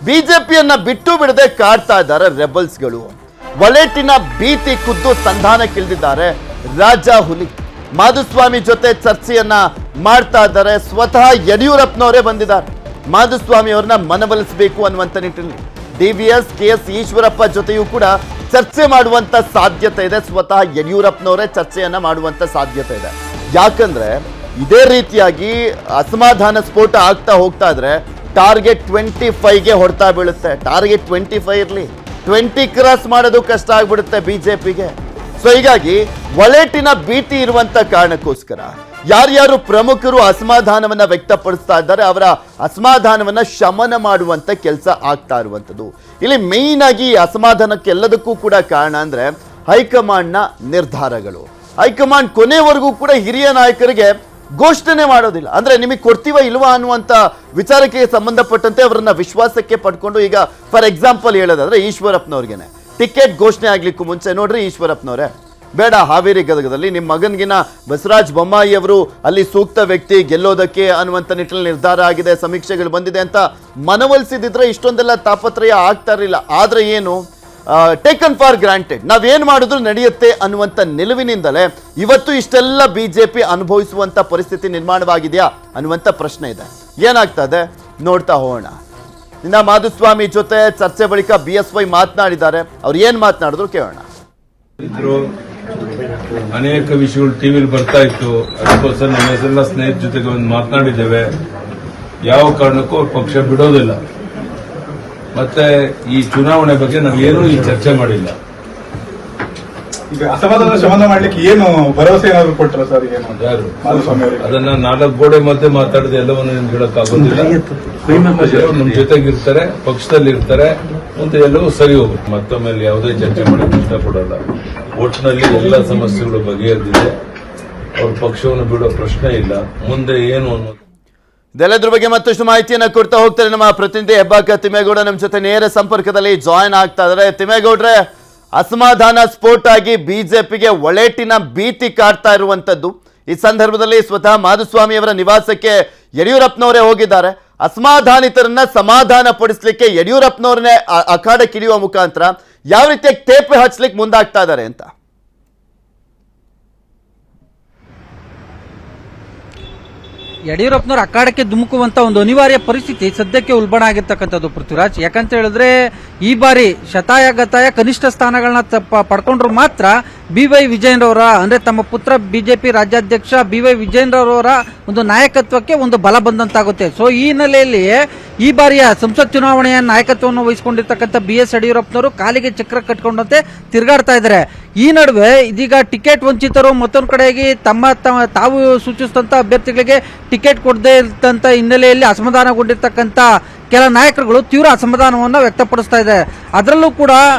ಬಿಜೆಪಿಯನ್ನ ಬಿಟ್ಟು ಬಿಡದೆ ಕಾಡ್ತಾ ಇದ್ದಾರೆ ರೆಬಲ್ಸ್ಗಳು. ಒಲೆಟಿನ ಭೀತಿ ಖುದ್ದು ಸಂಧಾನಕ್ಕಿಳಿದಿದ್ದಾರೆ ರಾಜಾ ಹುಲಿ. ಮಾಧುಸ್ವಾಮಿ ಜೊತೆ ಚರ್ಚೆಯನ್ನ ಮಾಡ್ತಾ ಇದ್ದಾರೆ. ಸ್ವತಃ ಯಡಿಯೂರಪ್ಪನವರೇ ಬಂದಿದ್ದಾರೆ ಮಾಧುಸ್ವಾಮಿ ಅವ್ರನ್ನ ಮನವೊಲಿಸಬೇಕು ಅನ್ನುವಂಥ ನಿಟ್ಟಿನಲ್ಲಿ. DVS KS ಈಶ್ವರಪ್ಪ ಜೊತೆಯೂ ಕೂಡ ಚರ್ಚೆ ಮಾಡುವಂತ ಸಾಧ್ಯತೆ ಇದೆ. ಸ್ವತಃ ಯಡಿಯೂರಪ್ಪನವರೇ ಚರ್ಚೆಯನ್ನ ಮಾಡುವಂತ ಸಾಧ್ಯತೆ ಇದೆ. ಯಾಕಂದ್ರೆ ಇದೇ ರೀತಿಯಾಗಿ ಅಸಮಾಧಾನ ಸ್ಫೋಟ ಆಗ್ತಾ ಹೋಗ್ತಾ ಇದ್ರೆ ಟಾರ್ಗೆಟ್ 25ಗೆ ಹೊಡ್ತಾ ಬೀಳುತ್ತೆ. ಟಾರ್ಗೆಟ್ 25 ಇರಲಿ, 20 ಕ್ರಾಸ್ ಮಾಡೋದು ಕಷ್ಟ ಆಗ್ಬಿಡುತ್ತೆ ಬಿಜೆಪಿಗೆ. ಸೊ ಹೀಗಾಗಿ ಒಲೆಟಿನ ಭೀತಿ ಇರುವಂತ ಕಾರಣಕ್ಕೋಸ್ಕರ ಯಾರ್ಯಾರು ಪ್ರಮುಖರು ಅಸಮಾಧಾನವನ್ನ ವ್ಯಕ್ತಪಡಿಸ್ತಾ ಇದ್ದಾರೆ ಅವರ ಅಸಮಾಧಾನವನ್ನ ಶಮನ ಮಾಡುವಂತ ಕೆಲಸ ಆಗ್ತಾ ಇರುವಂತದ್ದು. ಇಲ್ಲಿ ಮೇಯ್ನ್ ಆಗಿ ಅಸಮಾಧಾನಕ್ಕೆಲ್ಲದಕ್ಕೂ ಕೂಡ ಕಾರಣ ಅಂದ್ರೆ ಹೈಕಮಾಂಡ್ನ ನಿರ್ಧಾರಗಳು. ಹೈಕಮಾಂಡ್ ಕೊನೆವರೆಗೂ ಕೂಡ ಹಿರಿಯ ನಾಯಕರಿಗೆ ಘೋಷಣೆ ಮಾಡೋದಿಲ್ಲ. ಅಂದ್ರೆ ನಿಮಗೆ ಕೊಡ್ತೀವ ಇಲ್ವಾ ಅನ್ನುವಂತ ವಿಚಾರಕ್ಕೆ ಸಂಬಂಧಪಟ್ಟಂತೆ ಅವರನ್ನ ವಿಶ್ವಾಸಕ್ಕೆ ಪಡ್ಕೊಂಡು, ಈಗ ಫಾರ್ ಎಕ್ಸಾಂಪಲ್ ಹೇಳೋದಾದ್ರೆ ಈಶ್ವರಪ್ಪನವ್ರಿಗೆನೆ ಟಿಕೆಟ್ ಘೋಷಣೆ ಆಗ್ಲಿಕ್ಕೂ ಮುಂಚೆ ನೋಡ್ರಿ ಈಶ್ವರಪ್ಪನವರೇ, ಬೇಡ ಹಾವೇರಿ ಗದಗದಲ್ಲಿ ನಿಮ್ಮ ಮಗನ್ಗಿನ ಬಸವರಾಜ ಬೊಮ್ಮಾಯಿ ಅವರು ಅಲ್ಲಿ ಸೂಕ್ತ ವ್ಯಕ್ತಿ ಗೆಲ್ಲೋದಕ್ಕೆ ಅನ್ನುವಂಥ ನಿಟ್ಟಿನಲ್ಲಿ ನಿರ್ಧಾರ ಆಗಿದೆ, ಸಮೀಕ್ಷೆಗಳು ಬಂದಿದೆ ಅಂತ ಮನವೊಲಿಸಿದ್ರೆ ಇಷ್ಟೊಂದೆಲ್ಲ ತಾಪತ್ರಯ ಆಗ್ತಾ ಇರಲಿಲ್ಲ. ಆದ್ರೆ ಏನು ಟೇಕನ್ ಫಾರ್ ಗ್ರಾಂಟೆಡ್, ನಾವೇನ್ ಮಾಡಿದ್ರು ನಡೆಯುತ್ತೆ ಅನ್ನುವಂಥ ನಿಲುವಿನಿಂದಲೇ ಇವತ್ತು ಇಷ್ಟೆಲ್ಲ ಬಿಜೆಪಿ ಅನುಭವಿಸುವಂತ ಪರಿಸ್ಥಿತಿ ನಿರ್ಮಾಣವಾಗಿದೆಯಾ ಅನ್ನುವಂಥ ಪ್ರಶ್ನೆ ಇದೆ. ಏನಾಗ್ತದೆ ನೋಡ್ತಾ ಹೋಗೋಣ. ಇನ್ನ ಮಾಧುಸ್ವಾಮಿ ಜೊತೆ ಚರ್ಚೆ ಬಳಿಕ BSY ಮಾತನಾಡಿದ್ದಾರೆ. ಅವ್ರು ಏನ್ ಮಾತನಾಡಿದ್ರು ಕೇಳೋಣ. ಅನೇಕ ವಿಷಯಗಳು ಟಿವಿಲಿ ಬರ್ತಾ ಇತ್ತು. ಅದಕ್ಕೋಸ್ಕರ ನಮ್ಮ ಹೆಸರೆಲ್ಲ ಸ್ನೇಹಿತರ ಜೊತೆಗೆ ಒಂದು ಮಾತನಾಡಿದ್ದೇವೆ. ಯಾವ ಕಾರಣಕ್ಕೂ ಅವ್ರ ಪಕ್ಷ ಬಿಡೋದಿಲ್ಲ. ಮತ್ತೆ ಈ ಚುನಾವಣೆ ಬಗ್ಗೆ ನಾವೇನೂ ಈ ಚರ್ಚೆ ಮಾಡಿಲ್ಲ. ಈಗ ಅಸಮಾಧಾನ ಶಮನ ಮಾಡ್ಲಿಕ್ಕೆ ಏನು ಭರವಸೆ ಏನಾದ್ರು ಕೊಟ್ಟರ ಸರ್? ಯಾರು ಅದನ್ನ 4 ಗೋಡೆ ಮಧ್ಯೆ ಮಾತಾಡದೆ ಎಲ್ಲವನ್ನು ಹೇಳಕ್ಕಾಗೋದಿಲ್ಲ. ನಮ್ಮ ಜೊತೆಗಿರ್ತಾರೆ, ಪಕ್ಷದಲ್ಲಿ ಇರ್ತಾರೆ, ಮುಂದೆ ಎಲ್ಲವೂ ಸರಿ ಹೋಗುತ್ತೆ. ಮತ್ತೊಮ್ಮೆ ಯಾವುದೇ ಚರ್ಚೆ ಮಾಡಕ್ಕೆ ಇಷ್ಟಪಡಲ್ಲ. ಒಟ್ಟಿನಲ್ಲಿ ಎಲ್ಲ ಸಮಸ್ಯೆಗಳು ಬಗೆಹರಿದಿದೆ. ಅವ್ರ ಪಕ್ಷವನ್ನು ಬಿಡೋ ಪ್ರಶ್ನೆ ಇಲ್ಲ. ಮುಂದೆ ಏನು ಅನ್ನೋದು ಇದೆಲ್ಲದ್ರ ಬಗ್ಗೆ ಮತ್ತಷ್ಟು ಮಾಹಿತಿಯನ್ನ ಕೊಡ್ತಾ ಹೋಗ್ತಾರೆ ನಮ್ಮ ಪ್ರತಿನಿಧಿ ಹೆಬ್ಬಾಕ ತಿಮ್ಮೇಗೌಡ ನಮ್ಮ ಜೊತೆ ನೇರ ಸಂಪರ್ಕದಲ್ಲಿ ಜಾಯಿನ್ ಆಗ್ತಾ ಇದ್ದಾರೆ. ತಿಮ್ಮೇಗೌಡ್ರೆ, ಅಸಮಾಧಾನ ಸ್ಫೋಟ ಆಗಿ ಬಿಜೆಪಿಗೆ ಒಲೆಟಿನ ಭೀತಿ ಕಾಡ್ತಾ ಇರುವಂತದ್ದು. ಈ ಸಂದರ್ಭದಲ್ಲಿ ಸ್ವತಃ ಮಾಧುಸ್ವಾಮಿ ಅವರ ನಿವಾಸಕ್ಕೆ ಯಡಿಯೂರಪ್ಪನವರೇ ಹೋಗಿದ್ದಾರೆ. ಅಸಮಾಧಾನಿತರನ್ನ ಸಮಾಧಾನ ಪಡಿಸ್ಲಿಕ್ಕೆ ಯಡಿಯೂರಪ್ಪನವ್ರನ್ನೇ ಅಖಾಡಕ್ಕಿಳಿಯುವ ಮುಖಾಂತರ ಯಾವ ರೀತಿಯಾಗಿ ತೇಪೆ ಹಚ್ಚಲಿಕ್ಕೆ ಮುಂದಾಗ್ತಾ ಇದ್ದಾರೆ ಅಂತ. ಯಡಿಯೂರಪ್ಪನವರು ಅಖಾಡಕ್ಕೆ ಧುಮುಕುವಂತ ಒಂದು ಅನಿವಾರ್ಯ ಪರಿಸ್ಥಿತಿ ಸದ್ಯಕ್ಕೆ ಉಲ್ಬಣ ಆಗಿರ್ತಕ್ಕಂಥದ್ದು ಪೃಥ್ವಿರಾಜ್. ಯಾಕಂತ ಹೇಳಿದ್ರೆ ಈ ಬಾರಿ ಶತಾಯಗತಾಯ ಕನಿಷ್ಠ ಸ್ಥಾನಗಳನ್ನ ಪಡ್ಕೊಂಡ್ರು ಮಾತ್ರ BY ವಿಜಯೇಂದ್ರ ಅಂದ್ರೆ ತಮ್ಮ ಪುತ್ರ ಬಿಜೆಪಿ ರಾಜ್ಯಾಧ್ಯಕ್ಷ BY ವಿಜಯೇಂದ್ರ ಒಂದು ನಾಯಕತ್ವಕ್ಕೆ ಒಂದು ಬಲ ಬಂದಂತಾಗುತ್ತೆ. ಸೊ ಈ ಹಿನ್ನೆಲೆಯಲ್ಲಿ ಈ ಬಾರಿಯ ಸಂಸತ್ ಚುನಾವಣೆಯ ನಾಯಕತ್ವವನ್ನು ವಹಿಸಿಕೊಂಡಿರ್ತಕ್ಕಂಥ BS ಯಡಿಯೂರಪ್ಪನವರು ಕಾಲಿಗೆ ಚಕ್ರ ಕಟ್ಕೊಂಡಂತೆ ತಿರುಗಾಡ್ತಾ ಇದ್ದಾರೆ. ಈ ನಡುವೆ ಇದೀಗ ಟಿಕೆಟ್ ವಂಚಿತರು ಮತ್ತೊಂದು ಕಡೆಗೆ ತಾವು ಸೂಚಿಸಿದಂತ ಅಭ್ಯರ್ಥಿಗಳಿಗೆ ಟಿಕೆಟ್ ಕೊಡದೇ ಇದ್ದಂತ ಹಿನ್ನೆಲೆಯಲ್ಲಿ ಅಸಮಾಧಾನಗೊಂಡಿರ್ತಕ್ಕಂಥ ಕೆಲ ನಾಯಕರುಗಳು ತೀವ್ರ ಅಸಮಾಧಾನವನ್ನು ವ್ಯಕ್ತಪಡಿಸ್ತಾ ಇದೆ. ಅದರಲ್ಲೂ ಕೂಡ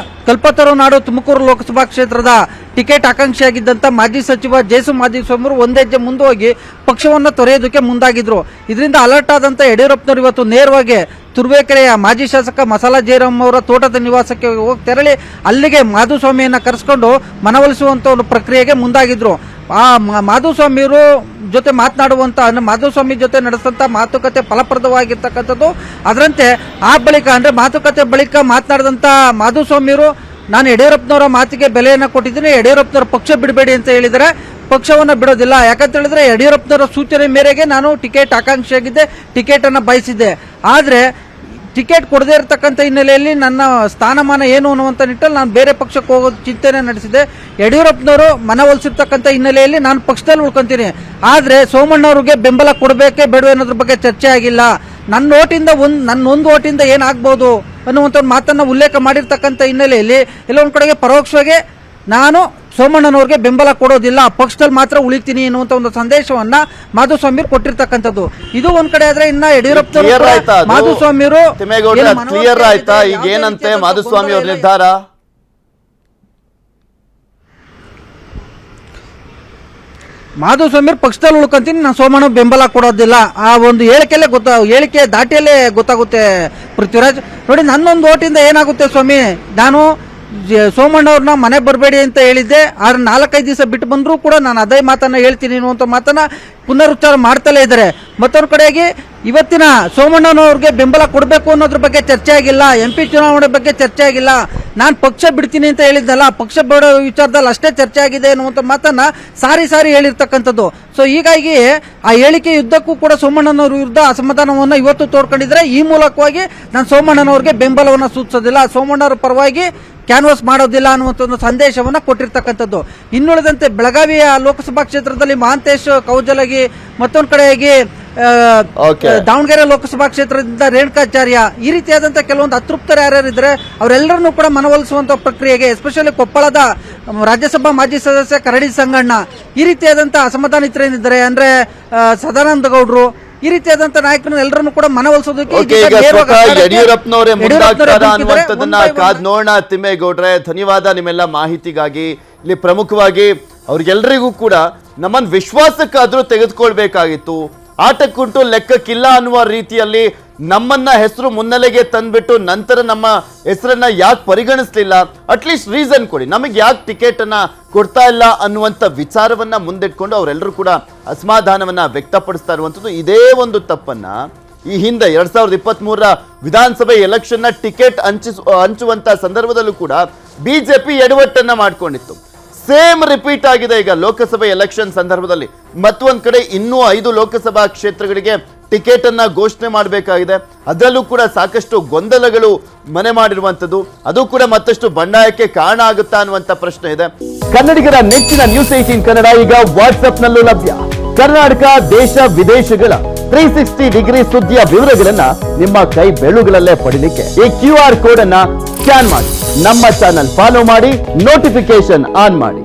ಕಲ್ಪತರು ನಾಡು ತುಮಕೂರು ಲೋಕಸಭಾ ಕ್ಷೇತ್ರದ ಟಿಕೆಟ್ ಆಕಾಂಕ್ಷಿಯಾಗಿದ್ದಂತ ಮಾಜಿ ಸಚಿವ ಜೇಸು ಮಾಧುಸ್ವಾಮಿ ಒಂದು ಹೆಜ್ಜೆ ಮುಂದೆ ಹೋಗಿ ಪಕ್ಷವನ್ನು ತೊರೆಯೋದಕ್ಕೆ ಮುಂದಾಗಿದ್ರು. ಇದರಿಂದ ಅಲರ್ಟ್ ಆದಂತ ಯಡಿಯೂರಪ್ಪನವರು ಇವತ್ತು ನೇರವಾಗಿ ತುರುವೇಕೆರೆಯ ಮಾಜಿ ಶಾಸಕ ಮಸಾಲಾ ಜಯರಾಮ್ ಅವರ ತೋಟದ ನಿವಾಸಕ್ಕೆ ಹೋಗಿ ತೆರಳಿ ಅಲ್ಲಿಗೆ ಮಾಧುಸ್ವಾಮಿಯನ್ನ ಕರೆಸಿಕೊಂಡು ಮನವೊಲಿಸುವಂತ ಒಂದು ಪ್ರಕ್ರಿಯೆಗೆ ಮುಂದಾಗಿದ್ರು. ಆ ಮಾಧುಸ್ವಾಮಿಯವರು ಜೊತೆ ಮಾತನಾಡುವಂತ ಮಾಧುಸ್ವಾಮಿ ಜೊತೆ ನಡೆಸಿದಂತ ಮಾತುಕತೆ ಫಲಪ್ರದವಾಗಿರ್ತಕ್ಕಂಥದ್ದು. ಅದರಂತೆ ಆ ಬಳಿಕ ಅಂದ್ರೆ ಮಾತುಕತೆ ಬಳಿಕ ಮಾತನಾಡಿದಂತ ಮಾಧುಸ್ವಾಮಿಯವರು ನಾನು ಯಡಿಯೂರಪ್ಪನವರ ಮಾತಿಗೆ ಬೆಲೆಯನ್ನ ಕೊಟ್ಟಿದ್ದೀನಿ, ಯಡಿಯೂರಪ್ಪನವರ ಪಕ್ಷ ಬಿಡಬೇಡಿ ಅಂತ ಹೇಳಿದರೆ ಪಕ್ಷವನ್ನ ಬಿಡೋದಿಲ್ಲ. ಯಾಕಂತ ಹೇಳಿದ್ರೆ ಯಡಿಯೂರಪ್ಪನವರ ಸೂಚನೆ ಮೇರೆಗೆ ನಾನು ಟಿಕೆಟ್ ಆಕಾಂಕ್ಷಿಯಾಗಿದ್ದೆ, ಟಿಕೆಟ್ ಅನ್ನ ಬಯಸಿದ್ದೆ. ಆದ್ರೆ ಟಿಕೆಟ್ ಕೊಡದೇ ಇರತಕ್ಕಂಥ ಹಿನ್ನೆಲೆಯಲ್ಲಿ ನನ್ನ ಸ್ಥಾನಮಾನ ಏನು ಅನ್ನುವಂಥ ನಿಟ್ಟಲ್ಲಿ ನಾನು ಬೇರೆ ಪಕ್ಷಕ್ಕೆ ಹೋಗೋ ಚಿಂತನೆ ನಡೆಸಿದೆ. ಯಡಿಯೂರಪ್ಪನವರು ಮನವೊಲಿಸಿರ್ತಕ್ಕಂಥ ಹಿನ್ನೆಲೆಯಲ್ಲಿ ನಾನು ಪಕ್ಷದಲ್ಲಿ ಉಳ್ಕೊಂತೀನಿ. ಆದರೆ ಸೋಮಣ್ಣವ್ರಿಗೆ ಬೆಂಬಲ ಕೊಡಬೇಕೇ ಬೇಡ ಅನ್ನೋದ್ರ ಬಗ್ಗೆ ಚರ್ಚೆ ಆಗಿಲ್ಲ. ನನ್ನೊಂದು ಓಟಿಂದ ಏನಾಗ್ಬೋದು ಅನ್ನುವಂಥ ಒಂದು ಮಾತನ್ನ ಉಲ್ಲೇಖ ಮಾಡಿರ್ತಕ್ಕಂಥ ಹಿನ್ನೆಲೆಯಲ್ಲಿ ಎಲ್ಲೊಂದು ಕಡೆಗೆ ಪರೋಕ್ಷವಾಗಿ ನಾನು ಸೋಮಣ್ಣನವ್ರಿಗೆ ಬೆಂಬಲ ಕೊಡೋದಿಲ್ಲ, ಪಕ್ಷದಲ್ಲಿ ಮಾತ್ರ ಉಳಿತೀನಿ ಎನ್ನುವಂತ ಒಂದು ಸಂದೇಶವನ್ನ ಮಾಧುಸ್ವಾಮಿ ಕೊಟ್ಟಿರ್ತಕ್ಕಂಥದ್ದು. ಇದು ಒಂದ್ ಕಡೆ ಆದ್ರೆ ಇನ್ನ ಯಡಿಯೂರಪ್ಪ ಮಾಧುಸ್ವಾಮಿಯವರು ಕ್ಲಿಯರ್ ಆಯ್ತಾ ಈಗ ಏನಂತೆ ಮಾಧುಸ್ವಾಮಿ ಅವ್ರ ನಿರ್ಧಾರ? ಮಾಧುಸ್ವಾಮಯವರು ಪಕ್ಷದಲ್ಲಿ ಉಳ್ಕೊಂತೀನಿ, ನಾನು ಸೋಮಣ್ಣ ಬೆಂಬಲ ಕೊಡೋದಿಲ್ಲ ಆ ಒಂದು ಹೇಳಿಕೆ ದಾಟಿಯಲ್ಲೇ ಗೊತ್ತಾಗುತ್ತೆ ಪೃಥ್ವಿರಾಜ್. ನೋಡಿ, ನನ್ನೊಂದು ಓಟಿಂದ ಏನಾಗುತ್ತೆ ಸ್ವಾಮಿ, ನಾನು ಸೋಮಣ್ಣ ಅವ್ರನ್ನ ಮನೆ ಬರಬೇಡಿ ಅಂತ ಹೇಳಿದ್ದೆ. ಆದ್ರೆ 4-5 ದಿವಸ ಬಿಟ್ಟು ಬಂದರೂ ಕೂಡ ನಾನು ಅದೇ ಮಾತನ್ನ ಹೇಳ್ತೀನಿ ಅನ್ನುವಂಥ ಮಾತನ್ನ ಪುನರುಚ್ಚಾರ ಮಾಡ್ತಲೇ ಇದ್ದಾರೆ. ಮತ್ತೊಂದು ಕಡೆಗೆ ಇವತ್ತಿನ ಸೋಮಣ್ಣನವ್ರಿಗೆ ಬೆಂಬಲ ಕೊಡಬೇಕು ಅನ್ನೋದ್ರ ಬಗ್ಗೆ ಚರ್ಚೆ ಆಗಿಲ್ಲ, MP ಚುನಾವಣೆ ಬಗ್ಗೆ ಚರ್ಚೆ ಆಗಿಲ್ಲ, ನಾನು ಪಕ್ಷ ಬಿಡ್ತೀನಿ ಅಂತ ಹೇಳಿದ್ನಲ್ಲ, ಪಕ್ಷ ಬಿಡೋ ವಿಚಾರದಲ್ಲಿ ಅಷ್ಟೇ ಚರ್ಚೆ ಆಗಿದೆ ಅನ್ನುವಂಥ ಮಾತನ್ನ ಸಾರಿ ಹೇಳಿರ್ತಕ್ಕಂಥದ್ದು. ಸೊ ಹೀಗಾಗಿ ಆ ಹೇಳಿಕೆ ಯುದ್ಧಕ್ಕೂ ಕೂಡ ಸೋಮಣ್ಣನವ್ರ ವಿರುದ್ಧ ಅಸಮಾಧಾನವನ್ನು ಇವತ್ತು ತೋಡ್ಕೊಂಡಿದ್ರೆ. ಈ ಮೂಲಕವಾಗಿ ನಾನು ಸೋಮಣ್ಣನವ್ರಿಗೆ ಬೆಂಬಲವನ್ನು ಸೂಚಿಸೋದಿಲ್ಲ, ಸೋಮಣ್ಣವ್ರ ಪರವಾಗಿ ಕ್ಯಾನ್ವಾಸ್ ಮಾಡೋದಿಲ್ಲ ಅನ್ನುವಂಥ ಒಂದು ಸಂದೇಶವನ್ನ ಕೊಟ್ಟಿರ್ತಕ್ಕಂಥದ್ದು. ಇನ್ನುಳಿದಂತೆ ಬೆಳಗಾವಿಯ ಲೋಕಸಭಾ ಕ್ಷೇತ್ರದಲ್ಲಿ ಮಹಾಂತೇಶ್ ಕೌಜಲಗಿ, ಮತ್ತೊಂದು ಕಡೆಯಾಗಿ ದಾವಣಗೆರೆ ಲೋಕಸಭಾ ಕ್ಷೇತ್ರದಿಂದ ರೇಣುಕಾಚಾರ್ಯ, ಈ ರೀತಿಯಾದಂತಹ ಕೆಲವೊಂದು ಅತೃಪ್ತರು ಯಾರ್ಯಾರಿದ್ರೆ ಅವರೆಲ್ಲರನ್ನೂ ಕೂಡ ಮನವೊಲಿಸುವಂತ ಪ್ರಕ್ರಿಯೆಗೆ, ಎಸ್ಪೆಷಲಿ ಕೊಪ್ಪಳದ ರಾಜ್ಯಸಭಾ ಮಾಜಿ ಸದಸ್ಯ ಕರಡಿ ಸಂಗಣ್ಣ, ಈ ರೀತಿಯಾದಂತಹ ಅಸಮಾಧಾನಿತರೇನಿದ್ದಾರೆ ಅಂದ್ರೆ ಸದಾನಂದ ಗೌಡ್ರು, ಈ ರೀತಿಯಾದಂತಹ ನಾಯಕರನ್ನು ಎಲ್ಲರನ್ನು ಕೂಡ ಮನವೊಲಿಸೋದಕ್ಕೆ ಯಡಿಯೂರಪ್ಪನವರೇ ಮುಂದಾಗ್ತಾರ ಅನ್ನುವಂಥದ್ದನ್ನ ಕಾದ್ ನೋಡೋಣ. ತಿಮ್ಮೇಗೌಡ್ರೆ, ಧನ್ಯವಾದ ನಿಮ್ಮೆಲ್ಲ ಮಾಹಿತಿಗಾಗಿ. ಇಲ್ಲಿ ಪ್ರಮುಖವಾಗಿ ಅವ್ರಿಗೆಲ್ಲರಿಗೂ ಕೂಡ ನಮ್ಮನ್ನು ವಿಶ್ವಾಸಕ್ಕಾದ್ರೂ ತೆಗೆದುಕೊಳ್ಬೇಕಾಗಿತ್ತು, ಆಟಕ್ಕುಂಟು ಲೆಕ್ಕಕ್ಕಿಲ್ಲ ಅನ್ನುವ ರೀತಿಯಲ್ಲಿ ನಮ್ಮನ್ನ ಹೆಸರು ಮುನ್ನೆಲೆಗೆ ತಂದ್ಬಿಟ್ಟು ನಂತರ ನಮ್ಮ ಹೆಸರನ್ನ ಯಾಕೆ ಪರಿಗಣಿಸ್ಲಿಲ್ಲ, ಅಟ್ಲೀಸ್ಟ್ ರೀಸನ್ ಕೊಡಿ, ನಮಗೆ ಯಾಕೆ ಟಿಕೆಟ್ ಅನ್ನ ಕೊಡ್ತಾ ಇಲ್ಲ ಅನ್ನುವಂಥ ವಿಚಾರವನ್ನ ಮುಂದಿಟ್ಕೊಂಡು ಅವರೆಲ್ಲರೂ ಕೂಡ ಅಸಮಾಧಾನವನ್ನ ವ್ಯಕ್ತಪಡಿಸ್ತಾ ಇರುವಂಥದ್ದು. ಇದೇ ಒಂದು ತಪ್ಪನ್ನ ಈ ಹಿಂದೆ 2023 ವಿಧಾನಸಭೆ ಎಲೆಕ್ಷನ್ ನ ಟಿಕೆಟ್ ಹಂಚುವಂತ ಸಂದರ್ಭದಲ್ಲೂ ಕೂಡ ಬಿಜೆಪಿ ಎಡವಟ್ಟನ್ನ ಮಾಡ್ಕೊಂಡಿತ್ತು. ಸೇಮ್ ರಿಪೀಟ್ ಆಗಿದೆ ಈಗ ಲೋಕಸಭೆ ಎಲೆಕ್ಷನ್ ಸಂದರ್ಭದಲ್ಲಿ. ಮತ್ತೊಂದ್ ಕಡೆ ಇನ್ನೂ 5 ಲೋಕಸಭಾ ಕ್ಷೇತ್ರಗಳಿಗೆ ಟಿಕೆಟ್ ಅನ್ನ ಘೋಷಣೆ ಮಾಡಬೇಕಾಗಿದೆ. ಅದರಲ್ಲೂ ಕೂಡ ಸಾಕಷ್ಟು ಗೊಂದಲಗಳು ಮನೆ ಮಾಡಿರುವಂತದ್ದು, ಅದು ಕೂಡ ಮತ್ತಷ್ಟು ಬಂಡಾಯಕ್ಕೆ ಕಾರಣ ಆಗುತ್ತಾ ಅನ್ನುವಂತ ಪ್ರಶ್ನೆ ಇದೆ. ಕನ್ನಡಿಗರ ನೆಚ್ಚಿನ ನ್ಯೂಸ್ 18 ಕನ್ನಡ ಈಗ ವಾಟ್ಸ್ಆಪ್ ನಲ್ಲೂ ಲಭ್ಯ. ಕರ್ನಾಟಕ, ದೇಶ ವಿದೇಶಗಳ 360 ಡಿಗ್ರಿ ಸುದ್ದಿಯ ವಿವರಗಳನ್ನ ನಿಮ್ಮ ಕೈ ಬೆರಳುಗಳಲ್ಲೇ ಪಡಿಲಿಕ್ಕೆ ಈ QR ಕೋಡ್ ಅನ್ನ ಸ್ಕ್ಯಾನ್ ಮಾಡಿ, ನಮ್ಮ ಚಾನಲ್ ಫಾಲೋ ಮಾಡಿ, ನೋಟಿಫಿಕೇಶನ್ ಆನ್ ಮಾಡಿ.